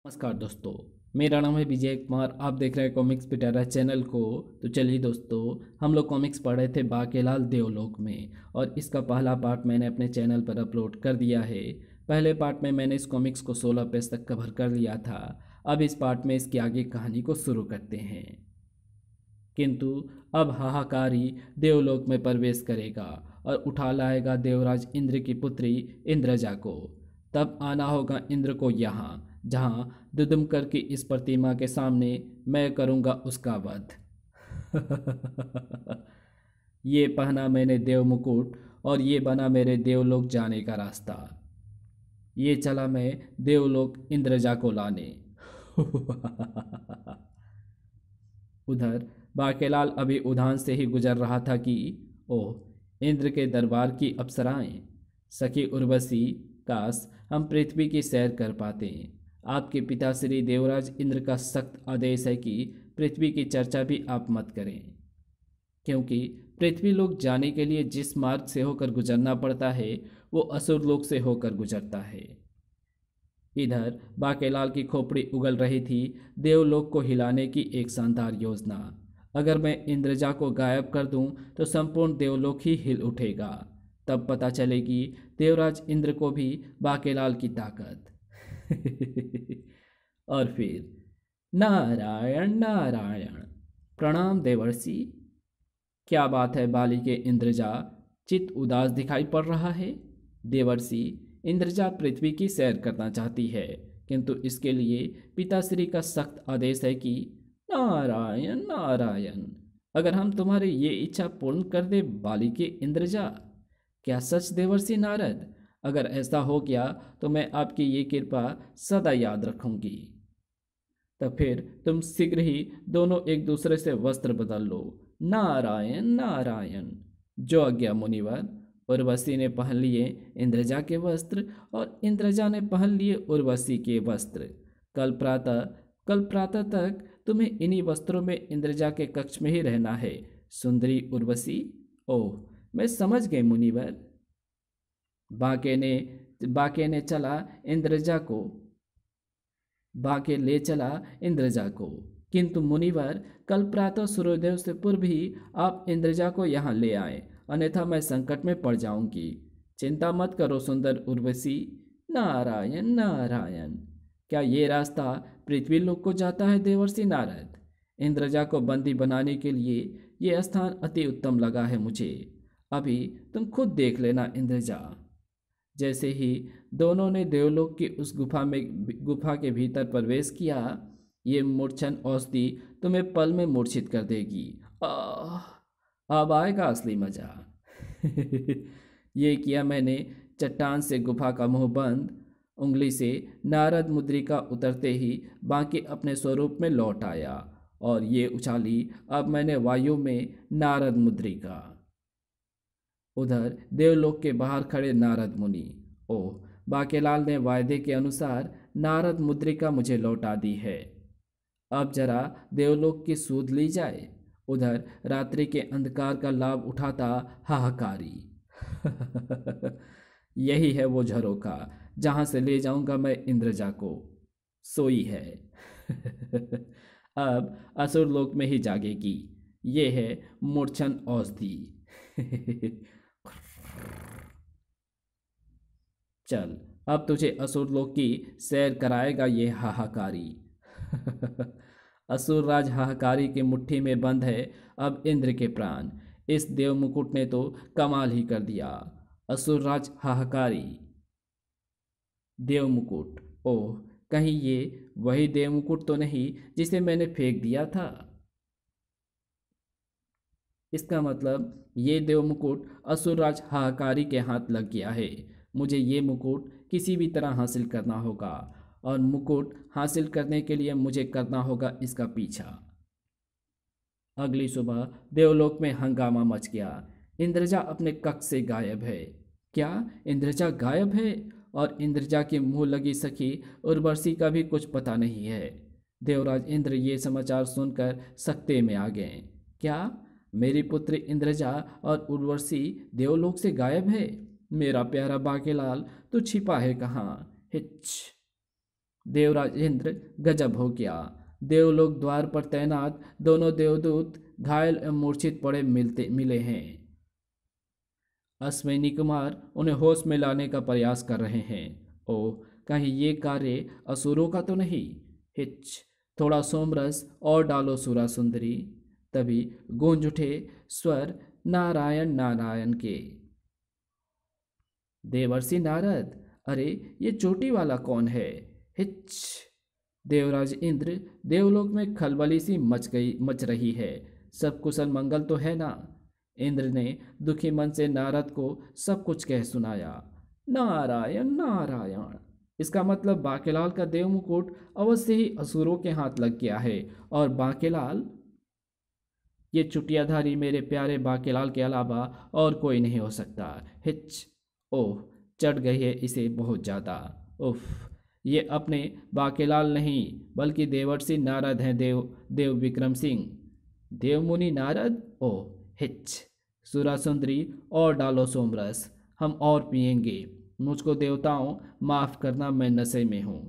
नमस्कार दोस्तों। मेरा नाम है विजय कुमार। आप देख रहे हैं कॉमिक्स पिटारा चैनल को। तो चलिए दोस्तों, हम लोग कॉमिक्स पढ़ रहे थे बाकेलाल देवलोक में, और इसका पहला पार्ट मैंने अपने चैनल पर अपलोड कर दिया है। पहले पार्ट में मैंने इस कॉमिक्स को 16 पेज तक कवर कर लिया था। अब इस पार्ट में इसकी आगे कहानी को शुरू करते हैं। किंतु अब हाहाकारी देवलोक में प्रवेश करेगा और उठा लाएगा देवराज इंद्र की पुत्री इंद्रजा को। तब आना होगा इंद्र को यहाँ, जहाँ दुदुमकर की इस प्रतिमा के सामने मैं करूँगा उसका वध। ये पहना मैंने देव मुकुट, और ये बना मेरे देवलोक जाने का रास्ता। ये चला मैं देवलोक इंद्रजा को लाने। उधर बाकेलाल अभी उद्यान से ही गुजर रहा था कि ओह, इंद्र के दरबार की अप्सराएं। सखी उर्वशी, काश हम पृथ्वी की सैर कर पाते। आपके पिता श्री देवराज इंद्र का सख्त आदेश है कि पृथ्वी की चर्चा भी आप मत करें, क्योंकि पृथ्वी लोक जाने के लिए जिस मार्ग से होकर गुजरना पड़ता है वो असुर लोक से होकर गुजरता है। इधर बाकेलाल की खोपड़ी उगल रही थी देवलोक को हिलाने की एक शानदार योजना। अगर मैं इंद्रजा को गायब कर दूं तो संपूर्ण देवलोक ही हिल उठेगा। तब पता चलेगी देवराज इंद्र को भी बाकेलाल की ताकत। और फिर नारायण नारायण, प्रणाम देवर्षि। क्या बात है बालिके इंद्रजा, चित्त उदास दिखाई पड़ रहा है। देवर्षि, इंद्रजा पृथ्वी की सैर करना चाहती है, किंतु इसके लिए पिताश्री का सख्त आदेश है कि नारायण नारायण, अगर हम तुम्हारी ये इच्छा पूर्ण कर दे बालिके इंद्रजा। क्या सच देवर्षि नारद? अगर ऐसा हो गया तो मैं आपकी ये कृपा सदा याद रखूंगी। तब फिर तुम शीघ्र ही दोनों एक दूसरे से वस्त्र बदल लो। नारायण नारायण। जो आज्ञा मुनिवर। उर्वशी ने पहन लिए इंद्रजा के वस्त्र, और इंद्रजा ने पहन लिए उर्वशी के वस्त्र। कल प्रातः तक तुम्हें इन्हीं वस्त्रों में इंद्रजा के कक्ष में ही रहना है, सुंदरी उर्वशी। ओह, मैं समझ गई मुनिवर। बाके ने बाके ने चला इंद्रजा को बाके ले चला इंद्रजा को। किंतु मुनिवर, कल प्रातः सूर्योदय से पूर्व ही आप इंद्रजा को यहाँ ले आए, अन्यथा मैं संकट में पड़ जाऊंगी। चिंता मत करो सुंदर उर्वशी। नारायण नारायण। क्या ये रास्ता पृथ्वी लोक को जाता है देवर्षि नारद? इंद्रजा को बंदी बनाने के लिए ये स्थान अति उत्तम लगा है मुझे। अभी तुम खुद देख लेना इंद्रजा। जैसे ही दोनों ने देवलोक की उस गुफा के भीतर प्रवेश किया, ये मूर्छन औषधि तुम्हें पल में मूर्छित कर देगी। अब आएगा असली मजा। ये किया मैंने चट्टान से गुफा का मुंह बंद। उंगली से नारद मुद्रिका उतरते ही बाकी अपने स्वरूप में लौट आया, और ये उछाली अब मैंने वायु में नारद मुद्रिका। उधर देवलोक के बाहर खड़े नारद मुनि। ओह, बाकेलाल ने वायदे के अनुसार नारद मुद्रिका मुझे लौटा दी है। अब जरा देवलोक की सूध ली जाए। उधर रात्रि के अंधकार का लाभ उठाता हाहाकारी। यही है वो झरोका जहां से ले जाऊंगा मैं इंद्रजा को। सोई है। अब असुर लोक में ही जागेगी। ये है मूर्छन औषधि। चल, अब तुझे असुर लोक की सैर कराएगा ये हाहाकारी। असुर राज हाहाकारी की मुट्ठी में बंद है अब इंद्र के प्राण। इस देव मुकुट ने तो कमाल ही कर दिया। असुर राज हाहाकारी। देव मुकुट। ओह, कहीं ये वही देव मुकुट तो नहीं जिसे मैंने फेंक दिया था? इसका मतलब ये देव मुकुट असुरराज हाहाकारी के हाथ लग गया है। मुझे ये मुकुट किसी भी तरह हासिल करना होगा, और मुकुट हासिल करने के लिए मुझे करना होगा इसका पीछा। अगली सुबह देवलोक में हंगामा मच गया। इंद्रजा अपने कक्ष से गायब है। क्या इंद्रजा गायब है? और इंद्रजा के मुंह लगी सखी उर्वशी का भी कुछ पता नहीं है। देवराज इंद्र ये समाचार सुनकर सकते में आ गए। क्या मेरी पुत्री इंद्रजा और उर्वशी देवलोक से गायब है? मेरा प्यारा बाकेलाल तो छिपा है कहाँ? हिच। देवराज इंद्र गजब हो गया। देवलोक द्वार पर तैनात दोनों देवदूत घायल एवं मूर्छित पड़े मिले हैं। अश्विनी कुमार उन्हें होश में लाने का प्रयास कर रहे हैं। ओह, कहीं ये कार्य असुरों का तो नहीं। हिच, थोड़ा सोमरस और डालो सुरा सुंदरी। तभी गूंज उठे स्वर नारायण नारायण के। देवर्षि नारद, अरे ये चोटी वाला कौन है? हिच। देवराज इंद्र, देवलोक में खलबली सी मच रही है। सब कुशल मंगल तो है ना? इंद्र ने दुखी मन से नारद को सब कुछ कह सुनाया। नारायण नारायण, इसका मतलब बांकेलाल का देव मुकुट अवश्य ही असुरों के हाथ लग गया है। और बांकेलाल, ये चुटियाधारी मेरे प्यारे बांकेलाल के अलावा और कोई नहीं हो सकता। हिच। ओह, चढ़ गई है इसे बहुत ज़्यादा। उफ, ये अपने बांकेलाल नहीं बल्कि देवर्षि नारद हैं। देव विक्रम सिंह, देवमुनि नारद। ओह, हिच। सुरा सुंदरी और डालो सोमरस, हम और पिएंगे। मुझको देवताओं माफ करना, मैं नशे में हूँ।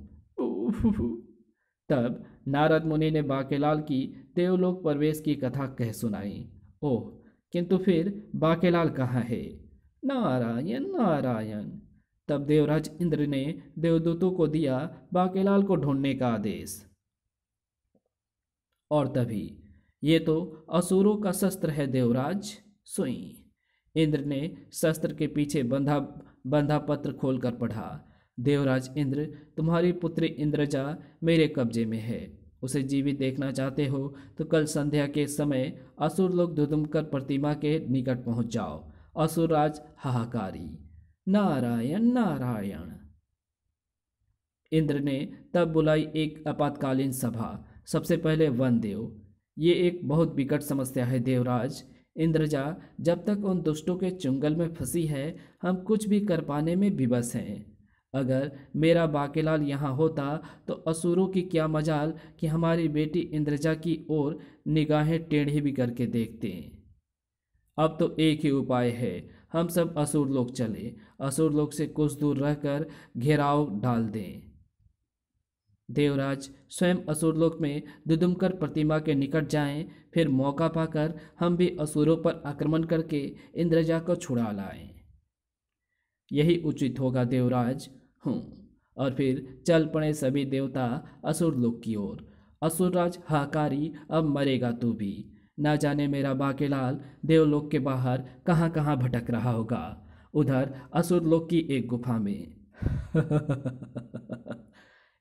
तब नारद मुनि ने बांकेलाल की देवलोक प्रवेश की कथा कह सुनाई। ओह, किंतु फिर बांकेलाल कहाँ है? नारायण नारायण। तब देवराज इंद्र ने देवदूतों को दिया बांकेलाल को ढूंढने का आदेश। और तभी, ये तो असुरों का शस्त्र है देवराज। सुई। इंद्र ने शस्त्र के पीछे बंधा बंधा पत्र खोलकर पढ़ा। देवराज इंद्र, तुम्हारी पुत्री इंद्रजा मेरे कब्जे में है। उसे जीवित देखना चाहते हो तो कल संध्या के समय असुर लोग धुधुमकर प्रतिमा के निकट पहुंच जाओ। असुरराज हाहाकारी। नारायण नारायण। इंद्र ने तब बुलाई एक आपातकालीन सभा। सबसे पहले वन देव, ये एक बहुत विकट समस्या है देवराज। इंद्रजा जब तक उन दुष्टों के चुंगल में फंसी है, हम कुछ भी कर पाने में विवश हैं। अगर मेरा बांकेलाल यहाँ होता तो असुरों की क्या मजाल कि हमारी बेटी इंद्रजा की ओर निगाहें टेढ़ी भी करके देखते। अब तो एक ही उपाय है, हम सब असुर लोग चले, असुर लोग से कुछ दूर रहकर घेराव डाल दें। देवराज स्वयं असुरलोक में दुदुमकर प्रतिमा के निकट जाएं, फिर मौका पाकर हम भी असुरों पर आक्रमण करके इंद्रजा को छुड़ा लाएं। यही उचित होगा देवराज। हूँ। और फिर चल पड़े सभी देवता असुरलोक की ओर। असुरराज हाकारी, अब मरेगा तू भी। ना जाने मेरा बांकेलाल देवलोक के बाहर कहाँ कहाँ भटक रहा होगा। उधर असुरलोक की एक गुफा में।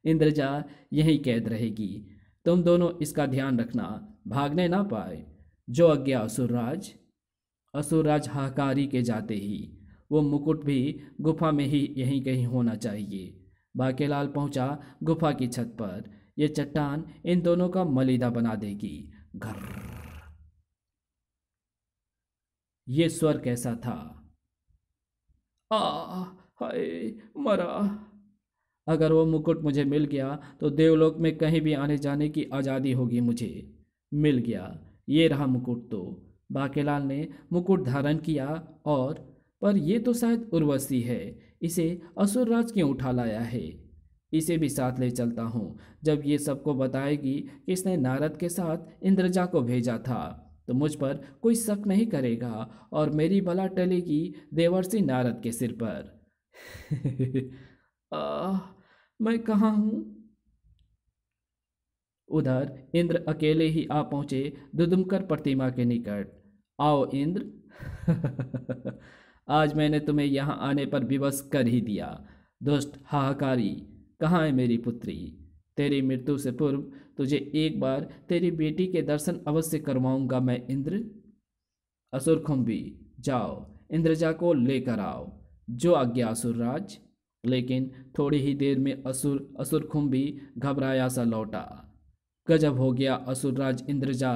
इंद्रजा यहीं कैद रहेगी। तुम दोनों इसका ध्यान रखना, भागने ना पाए। जो आज्ञा असुरराज। असुरराज हाहाकारी के जाते ही वो मुकुट भी गुफा में ही यहीं कहीं होना चाहिए। बांकेलाल पहुंचा गुफा की छत पर। ये चट्टान इन दोनों का मलीदा बना देगी। घर। ये स्वर कैसा था? आ, हाय, मरा। अगर वो मुकुट मुझे मिल गया तो देवलोक में कहीं भी आने जाने की आज़ादी होगी मुझे। मिल गया, ये रहा मुकुट। तो बांकेलाल ने मुकुट धारण किया और पर ये तो शायद उर्वशी है। इसे असुरराज क्यों उठा लाया है? इसे भी साथ ले चलता हूँ। जब ये सबको बताएगी कि इसने नारद के साथ इंद्रजा को भेजा था तो मुझ पर कोई शक नहीं करेगा और मेरी बला टलेगी देवर्षि नारद के सिर पर। आह, मैं कहाँ हूँ? उधर इंद्र अकेले ही आ पहुंचे दुदुमकर प्रतिमा के निकट। आओ इंद्र। आज मैंने तुम्हें यहाँ आने पर विवश कर ही दिया। दुष्ट हाहाकारी, कहाँ है मेरी पुत्री? तेरी मृत्यु से पूर्व तुझे एक बार तेरी बेटी के दर्शन अवश्य करवाऊंगा मैं इंद्र। असुर खुम्बी, जाओ इंद्रजा को लेकर आओ। जो आज्ञा असुरराज। लेकिन थोड़ी ही देर में असुर खुम्बी घबराया सा लौटा। गजब हो गया, असुरराज इंद्रजा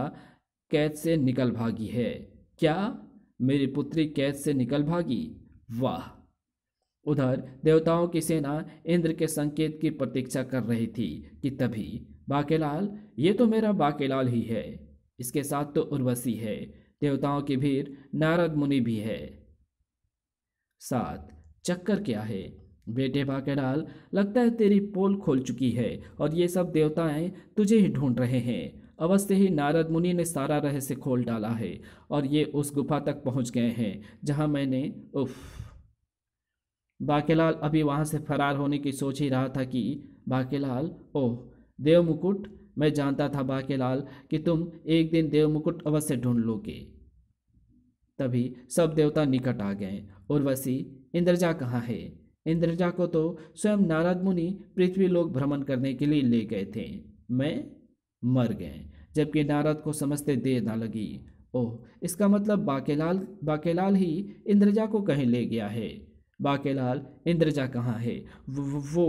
कैद से निकल भागी है। क्या? मेरी पुत्री कैद से निकल भागी? वाह! उधर देवताओं की सेना इंद्र के संकेत की प्रतीक्षा कर रही थी कि तभी बांकेलाल, ये तो मेरा बांकेलाल ही है। इसके साथ तो उर्वशी है, देवताओं की भीड़ नारद मुनि भी है साथ। चक्कर क्या है? बेटे बाकेलाल, लगता है तेरी पोल खोल चुकी है और ये सब देवताएं तुझे ही ढूंढ रहे हैं। अवश्य ही नारद मुनि ने सारा रहस्य खोल डाला है और ये उस गुफा तक पहुंच गए हैं जहां मैंने उफ। बाकेलाल अभी वहां से फरार होने की सोच ही रहा था कि बाकेलाल, ओह देव मुकुट, मैं जानता था बाकेलाल कि तुम एक दिन देव मुकुट अवश्य ढूंढ लोगे। तभी सब देवता निकट आ गए। उर्वशी, इंद्रजा कहाँ है? इंद्रजा को तो स्वयं नारद मुनि पृथ्वी लोक भ्रमण करने के लिए ले गए थे। मैं मर गए, जबकि नारद को समझते देर न लगी। ओह, इसका मतलब बाकेलाल बाकेलाल ही इंद्रजा को कहीं ले गया है। बाकेलाल, इंद्रजा कहाँ है? वो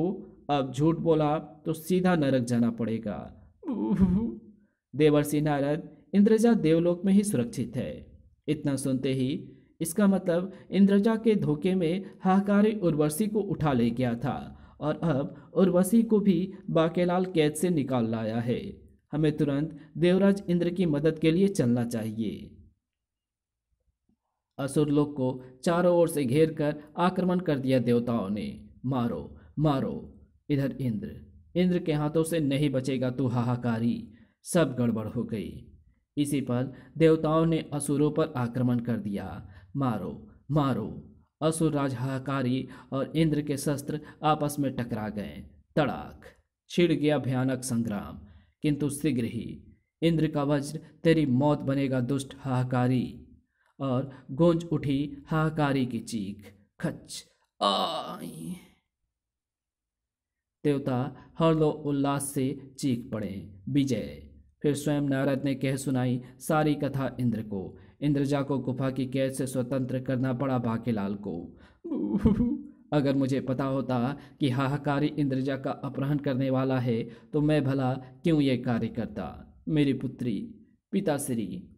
अब झूठ बोला तो सीधा नरक जाना पड़ेगा। देवर्षि नारद, इंद्रजा देवलोक में ही सुरक्षित है। इतना सुनते ही, इसका मतलब इंद्रजा के धोखे में हाहाकारी उर्वशी को उठा ले गया था और अब उर्वशी को भी बाकेलाल कैद से निकाल लाया है। हमें तुरंत देवराज इंद्र की मदद के लिए चलना चाहिए। असुरलोक को चारों ओर से घेर कर आक्रमण कर दिया देवताओं ने। मारो मारो। इधर इंद्र, इंद्र के हाथों से नहीं बचेगा तू हाहाकारी। सब गड़बड़ हो गई। इसी पर देवताओं ने असुरों पर आक्रमण कर दिया। मारो मारो। असुर राज हाहाकारी और इंद्र के शस्त्र आपस में टकरा गए। तड़ाक, छिड़ गया भयानक संग्राम। किंतु शीघ्र ही इंद्र का वज्र तेरी मौत बनेगा दुष्ट हाहाकारी। और गूंज उठी हाहाकारी की चीख, खच आई। देवता हर्षो उल्लास से चीख पड़े, विजय। फिर स्वयं नारद ने कह सुनाई सारी कथा इंद्र को। इंद्रजा को गुफा की कैद से स्वतंत्र करना पड़ा बाकेलाल को। अगर मुझे पता होता कि हाहाकारी इंद्रजा का अपहरण करने वाला है तो मैं भला क्यों ये कार्य करता। मेरी पुत्री, पिताश्री।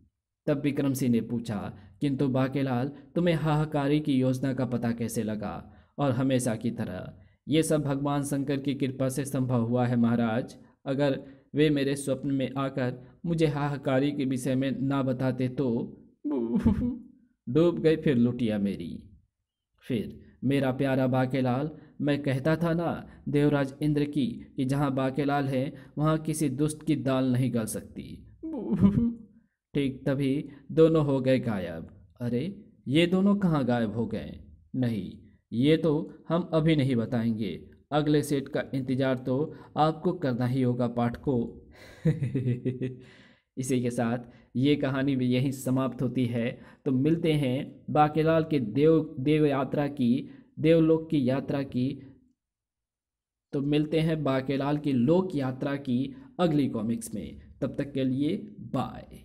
तब विक्रम सिंह ने पूछा, किंतु बाकेलाल, तुम्हें हाहाकारी की योजना का पता कैसे लगा? और हमेशा की तरह, ये सब भगवान शंकर की कृपा से संभव हुआ है महाराज। अगर वे मेरे स्वप्न में आकर मुझे हाहाकारी के विषय में ना बताते तो डूब गई फिर लुटिया मेरी। फिर मेरा प्यारा बाकेलाल, मैं कहता था ना देवराज इंद्र की कि जहाँ बाकेलाल है वहाँ किसी दुष्ट की दाल नहीं गल सकती। ठीक तभी दोनों हो गए गायब। अरे, ये दोनों कहाँ गायब हो गए? नहीं, ये तो हम अभी नहीं बताएंगे। अगले सेट का इंतजार तो आपको करना ही होगा पाठकों। इसी के साथ ये कहानी भी यहीं समाप्त होती है। तो मिलते हैं बाकेलाल के देव यात्रा की, देवलोक की यात्रा की। तो मिलते हैं बाकेलाल की लोक यात्रा की अगली कॉमिक्स में। तब तक के लिए बाय।